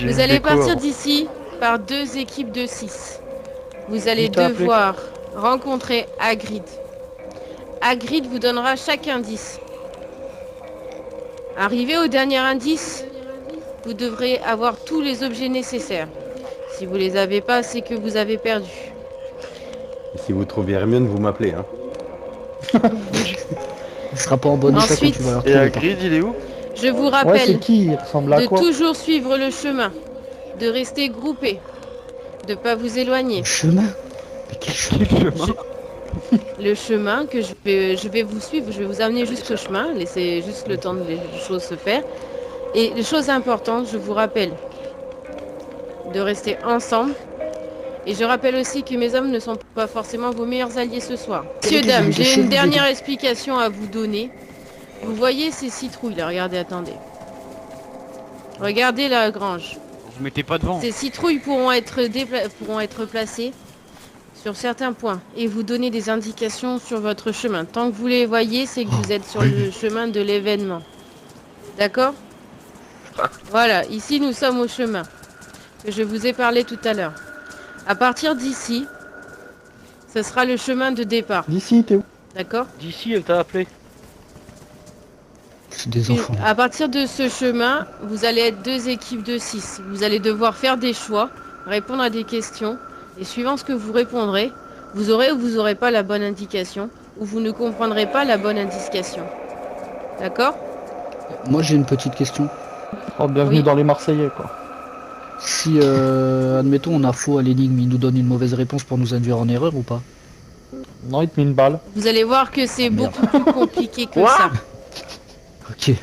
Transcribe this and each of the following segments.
Vous allez partir d'ici par 2 équipes de 6. Vous allez devoir rencontrer Hagrid. Hagrid vous donnera chaque indice. Arrivé au dernier indice, vous devrez avoir tous les objets nécessaires. Si vous les avez pas, c'est que vous avez perdu. Et si vous trouvez Hermione, vous m'appelez, hein. Il sera pas en bon état quand Ensuite, tu vas la Et retrouver. Hagrid, il est où? je vous Ouais, c'est rappelle qui? Il ressemble à de quoi? toujours suivre le chemin, de rester groupé, de pas vous éloigner. Le chemin? Mais quel chemin? Le chemin que je vais vous suivre, je vais vous amener jusqu'au chemin, laissez juste le temps de les choses se faire. Et les choses importantes, je vous rappelle de rester ensemble. Et je rappelle aussi que mes hommes ne sont pas forcément vos meilleurs alliés ce soir. Messieurs, dames, j'ai une dernière explication à vous donner. Vous voyez ces citrouilles là, regardez, attendez. Regardez la grange. Vous mettez pas devant. Ces citrouilles pourront être placées sur certains points et vous donner des indications sur votre chemin. Tant que vous les voyez, c'est que vous êtes sur le chemin de l'événement. D'accord? Voilà, ici nous sommes au chemin que je vous ai parlé tout à l'heure. À partir d'ici, ce sera le chemin de départ. D'ici, t'es où? D'accord? D'ici, elle t'a appelé. C'est des enfants. À partir de ce chemin, vous allez être 2 équipes de 6. Vous allez devoir faire des choix, répondre à des questions. Et suivant ce que vous répondrez, vous aurez ou vous n'aurez pas la bonne indication, ou vous ne comprendrez pas la bonne indication. D'accord? Moi j'ai une petite question. Oh, bienvenue Oui. dans les Marseillais, quoi. Si, admettons, on a faux à l'énigme, il nous donne une mauvaise réponse pour nous induire en erreur ou pas? Non, il te met une balle. Vous allez voir que c'est merde. beaucoup plus compliqué que ça. Ok.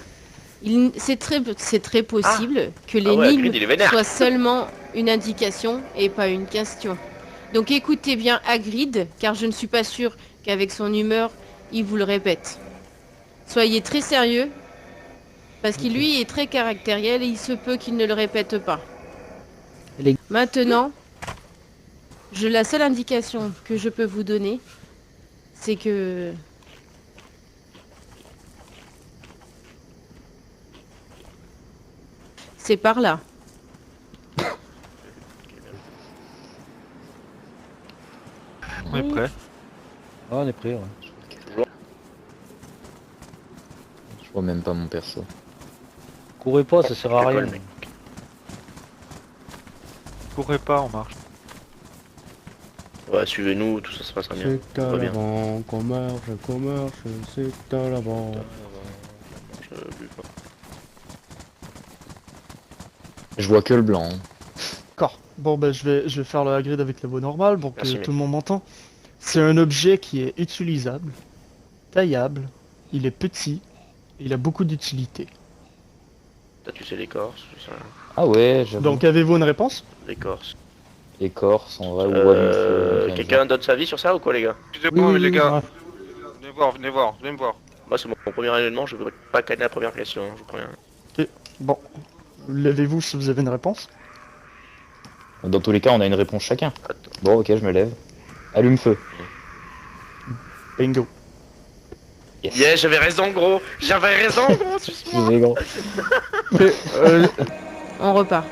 C'est très possible que Ah ouais, l'énigme Hagrid, il est vénère. soit seulement une indication et pas une question. Donc écoutez bien Hagrid, car je ne suis pas sûre qu'avec son humeur, il vous le répète. Soyez très sérieux, parce qu'il lui est très caractériel et il se peut qu'il ne le répète pas. Les- Maintenant, la seule indication que je peux vous donner, c'est que c'est par là. On est prêt. Ah, on est prêt, ouais. Je vois même pas mon perso. Courez pas, ça sert à rien. Colle, mec. Courez pas, on marche. Ouais, suivez-nous, tout ça se passera bien. C'est à Très bien. l'avant qu'on marche, c'est à l'avant. Je bus pas. Je vois que le blanc. Hein. D'accord. Bon, ben, je vais faire le Hagrid avec la voix normale pour que Merci, tout le monde m'entend. C'est un objet qui est utilisable, taillable, il est petit, il a beaucoup d'utilité. Toi, tu sais l'écorce, tout ça. Ah ouais, j'avoue. Donc, avez-vous une réponse? L'écorce. Écorce, en vrai, ou ouais, Quelqu'un donne sa vie sur ça ou quoi, les gars? Excusez-moi, Oui, les oui, gars. ouais. Venez me voir. Moi, c'est mon premier événement, je veux pas canner la première question, je vous préviens. Bon. Levez-vous si vous avez une réponse. Dans tous les cas, on a une réponse chacun. Attends. Bon, ok, je me lève. Allume feu. Bingo. Yes. Yeah, j'avais raison, gros! J'avais raison, gros! Je vais, gros. Mais, On repart.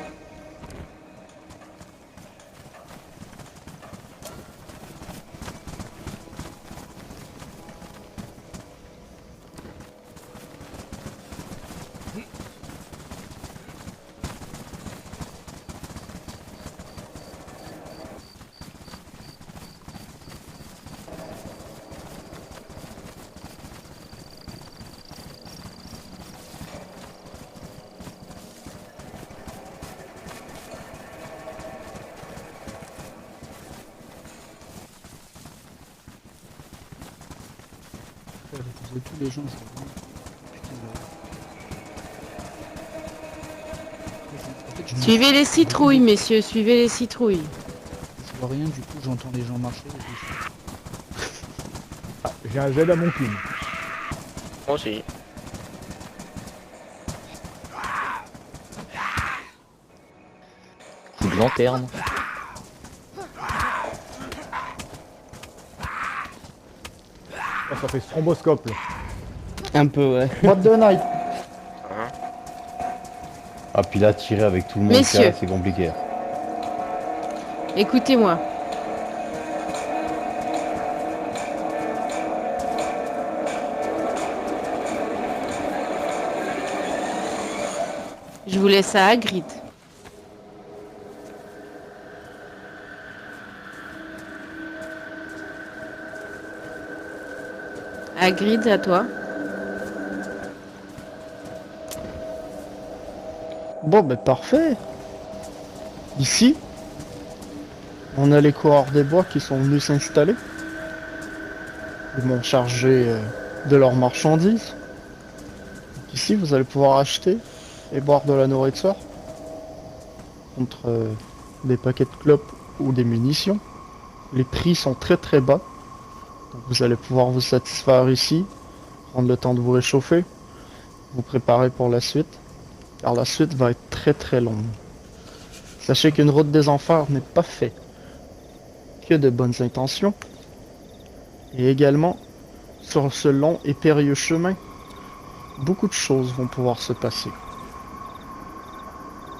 Tous les gens, c'est vraiment... Putain, je Suivez les citrouilles, messieurs, suivez les citrouilles. Je vois rien, du coup j'entends les gens marcher. J'ai un gel à mon cul. Moi aussi. Coup de lanterne. Oh, ça fait stromboscope là. Un peu, ouais. What the night. Ah, puis là, tirer avec tout le monde Messieurs. qu'il y a, c'est compliqué. Écoutez-moi. Je vous laisse à Hagrid. Hagrid, à toi. Bon, ben parfait. Ici, on a les coureurs des bois qui sont venus s'installer. Ils m'ont chargé de leurs marchandises. Donc ici, vous allez pouvoir acheter et boire de la nourriture contre des paquets de clopes ou des munitions. Les prix sont très très bas. Donc vous allez pouvoir vous satisfaire ici, prendre le temps de vous réchauffer, vous préparer pour la suite, car la suite va être très très longue. Sachez qu'une route des enfers n'est pas faite que de bonnes intentions. Et également, sur ce long et périlleux chemin, beaucoup de choses vont pouvoir se passer.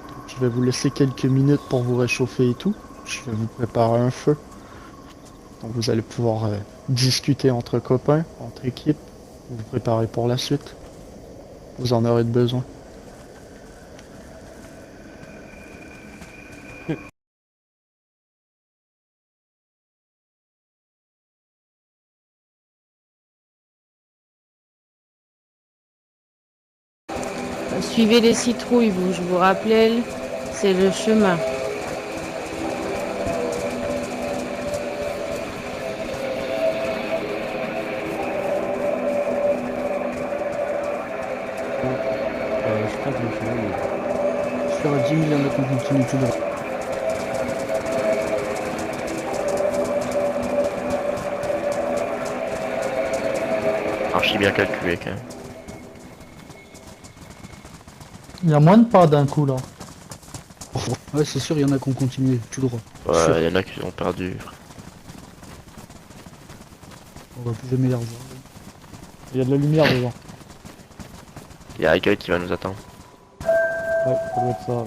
Donc, je vais vous laisser quelques minutes pour vous réchauffer et tout. Je vais vous préparer un feu. Donc vous allez pouvoir discuter entre copains, entre équipes, vous préparer pour la suite. Vous en aurez besoin. Suivez les citrouilles, vous. Je vous rappelle, c'est le chemin. Je crois que je me suis rendu. Sur 10 000, il y en a qu'on continue tout droit. Archi bien calculé quand même. Il y a moins de pas d'un coup là. Ouais, c'est sûr, il y en a qu'on continue tout droit. Ouais, Sûr. il y en a qui ont perdu. On va plus jamais les revoir. Il y a de la lumière devant. Il y a Hagrid qui va nous attendre. Ouais, ça doit être ça.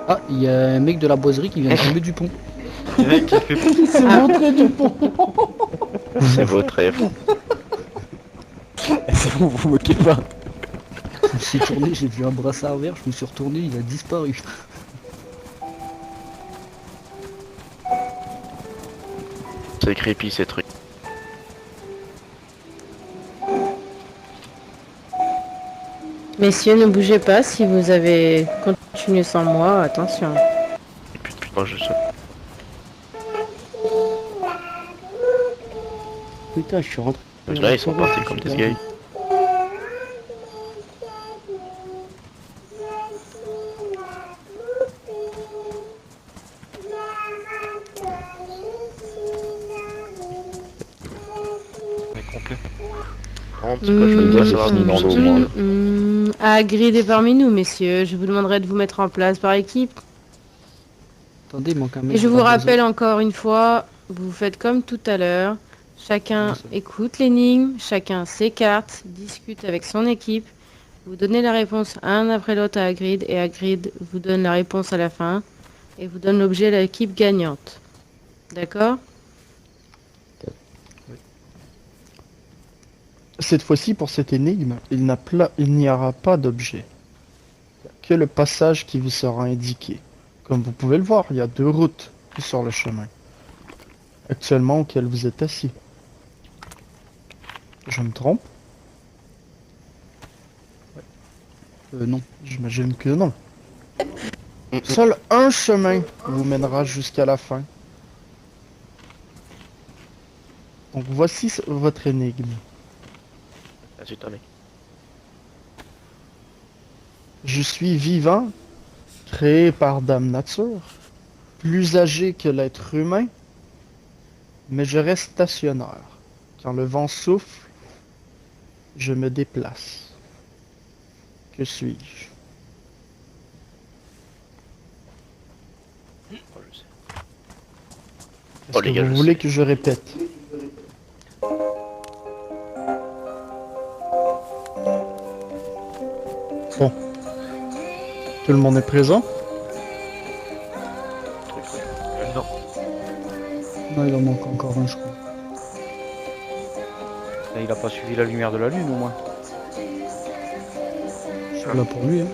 Ah, il y a un mec de la boiserie qui vient de tomber du pont. Il y en a qui fait Il s'est montré du pont. C'est votre rêve. C'est bon, vous moquez pas. Je me suis tourné, j'ai vu un brassard vert, je me suis retourné, il a disparu. C'est creepy ces trucs. Messieurs, ne bougez pas si vous avez continué sans moi, attention. Et puis putain, je sais. Putain, je suis rentré. Là, ils sont partis comme des gays. on est complet. Non, c'est quoi, je veux pas savoir fini de dans l'eau, nous. moi. Hagrid est parmi nous, messieurs. Je vous demanderai de vous mettre en place par équipe. Attendez, il manque un mec. Et je de vous la rappelle encore une fois, vous faites comme tout à l'heure. Chacun écoute l'énigme, chacun s'écarte, discute avec son équipe. Vous donnez la réponse un après l'autre à Hagrid et Hagrid vous donne la réponse à la fin et vous donne l'objet à l'équipe gagnante. D'accord? Cette fois-ci, pour cette énigme, il n'y aura pas d'objet. Il n'y a que le passage qui vous sera indiqué. Comme vous pouvez le voir, il y a 2 routes sur le chemin. Actuellement, auquel vous êtes assis. Je me trompe? Non. J'imagine que non. Seul un chemin vous mènera jusqu'à la fin. Donc voici votre énigme. Ah, zut, mec. Je suis vivant, créé par Dame Nature, plus âgé que l'être humain, mais je reste stationnaire. Quand le vent souffle, je me déplace. Que suis-je? Oh, je sais. Est-ce Oh, les que gars, vous je voulez sais. que je répète? Bon. Tout le monde est présent? Non. Non, il en manque encore un, je crois. Et il a pas suivi la lumière de la lune au moins. Je suis là pour lui, hein.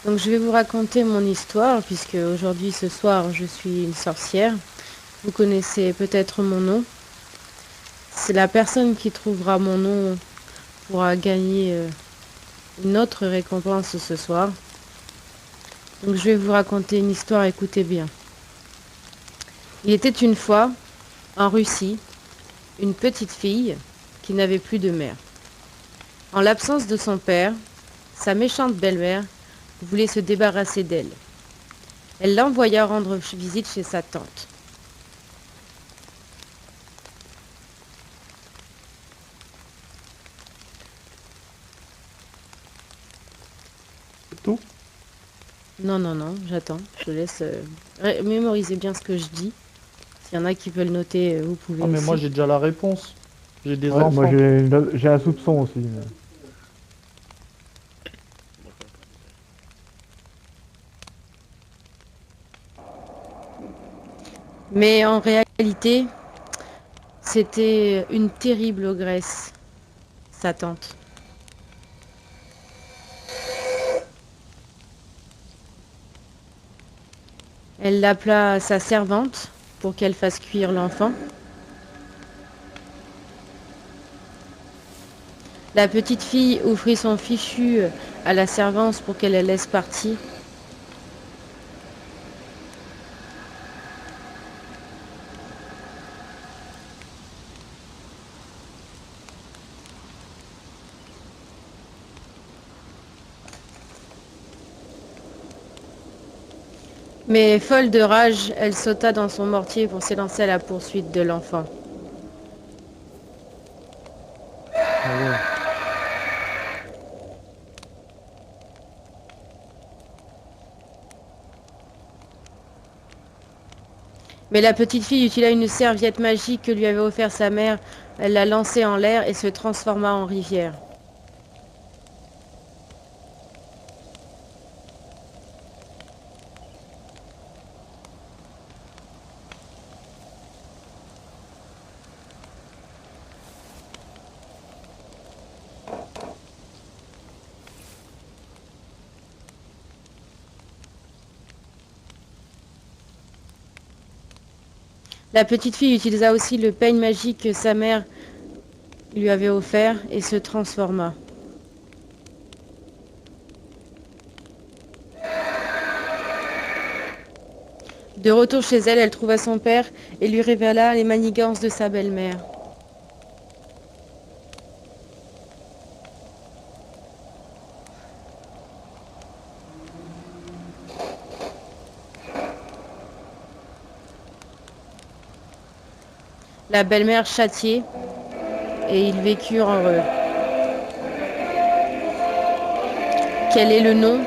Donc je vais vous raconter mon histoire, puisque aujourd'hui, ce soir, je suis une sorcière. Vous connaissez peut-être mon nom. C'est la personne qui trouvera mon nom pourra gagner une autre récompense ce soir. Donc je vais vous raconter une histoire, écoutez bien. Il était une fois, en Russie, une petite fille qui n'avait plus de mère. En l'absence de son père, sa méchante belle-mère voulait se débarrasser d'elle. Elle l'envoya rendre visite chez sa tante. C'est tout? Non, non, non, j'attends. Je te laisse mémoriser bien ce que je dis. S'il y en a qui veulent noter, vous pouvez Ah mais aussi. moi j'ai déjà la réponse. J'ai des Ouais, enfants. moi j'ai un soupçon aussi. Mais... Mais en réalité, c'était une terrible ogresse, sa tante. Elle l'appela sa servante pour qu'elle fasse cuire l'enfant. La petite fille offrit son fichu à la servante pour qu'elle la laisse partir. Mais folle de rage, elle sauta dans son mortier pour s'élancer à la poursuite de l'enfant. Mais la petite fille utila une serviette magique que lui avait offert sa mère. Elle la lançait en l'air et se transforma en rivière. La petite fille utilisa aussi le peigne magique que sa mère lui avait offert et se transforma. De retour chez elle, elle trouva son père et lui révéla les manigances de sa belle-mère. La belle-mère châtiée, et ils vécurent heureux. Quel est le nom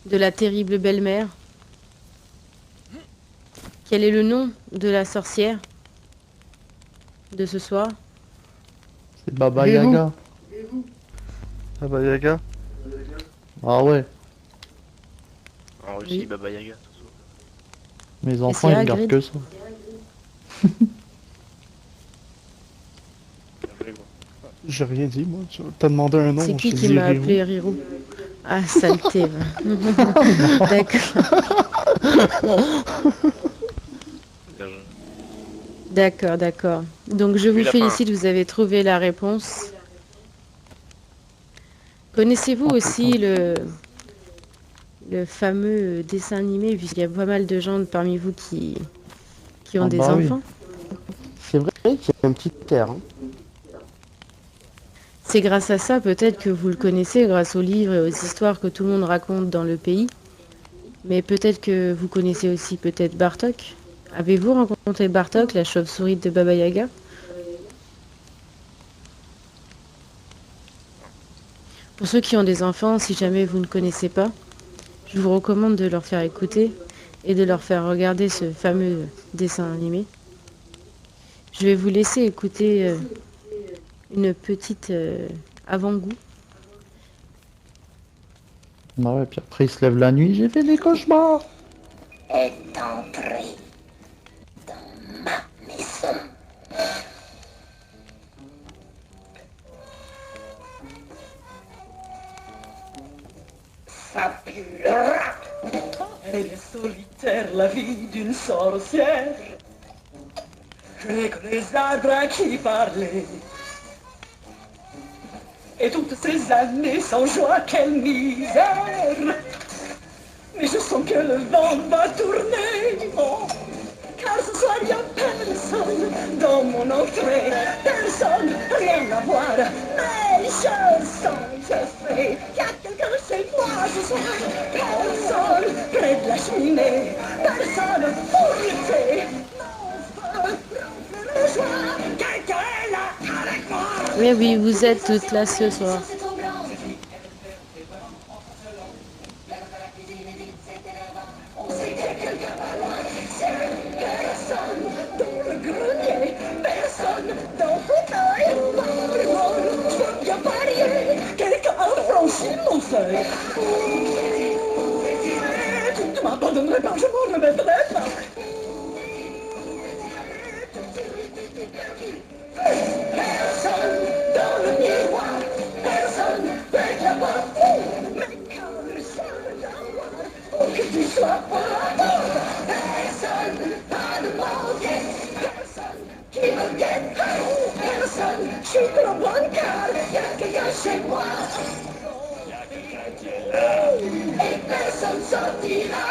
de la terrible belle-mère? Quel est le nom de la sorcière de ce soir? C'est Baba Et vous Yaga. Ah bah Yaga. Ah ouais. En Russie, Oui. Baba Yaga. Mes enfants, c'est ils regardent Hagrid. que ça. J'ai rien dit, moi. T'as demandé un nom. C'est qui j'ai qui dit m'a Riri. appelé Rirou? Ah, saleté. Va. D'accord. D'accord, d'accord. Donc je vous Puis la fin. félicite, vous avez trouvé la réponse. Connaissez-vous Oh, aussi le fameux dessin animé, puisqu'il y a pas mal de gens parmi vous qui ont Ah des bah oui. enfants? C'est vrai qu'il y a un petit air. Hein. C'est grâce à ça peut-être que vous le connaissez, grâce aux livres et aux histoires que tout le monde raconte dans le pays. Mais peut-être que vous connaissez aussi peut-être Bartok. Avez-vous rencontré Bartok, la chauve-souris de Baba Yaga? Pour ceux qui ont des enfants, si jamais vous ne connaissez pas, je vous recommande de leur faire écouter et de leur faire regarder ce fameux dessin animé. Je vais vous laisser écouter une petite avant-goût. Bah ouais, puis après, il se lève la nuit, j'ai fait des cauchemars. est entré dans ma maison. Ça pue le rat. Elle est solitaire, la vie d'une sorcière. J'ai que les arbres à qui parler. Et toutes ces années sans joie, quelle misère. Mais je sens que le vent va tourner, oh, car ce soir il n'y a personne dans mon entrée, personne, rien à voir, mais je sens, je sais, il y a quelqu'un chez moi ce soir, personne près de la cheminée, personne pour lutter, mon feu remplit de joie, quelqu'un est là avec moi. Oui, oui, vous êtes toutes là ce soir. Personne dans ton œil, je peux bien parier, quelqu'un a franchi mon seuil. Tu ne m'abandonnerais pas, je m'en remettrai pas. Personne dans le miroir, personne avec la voix, mais quand le seul d'avoir, où que tu sois pour l'amour, personne, pas de mendier, personne qui me guette, personne, je suis trop bonne car y a quelqu'un chez moi. Et personne sortira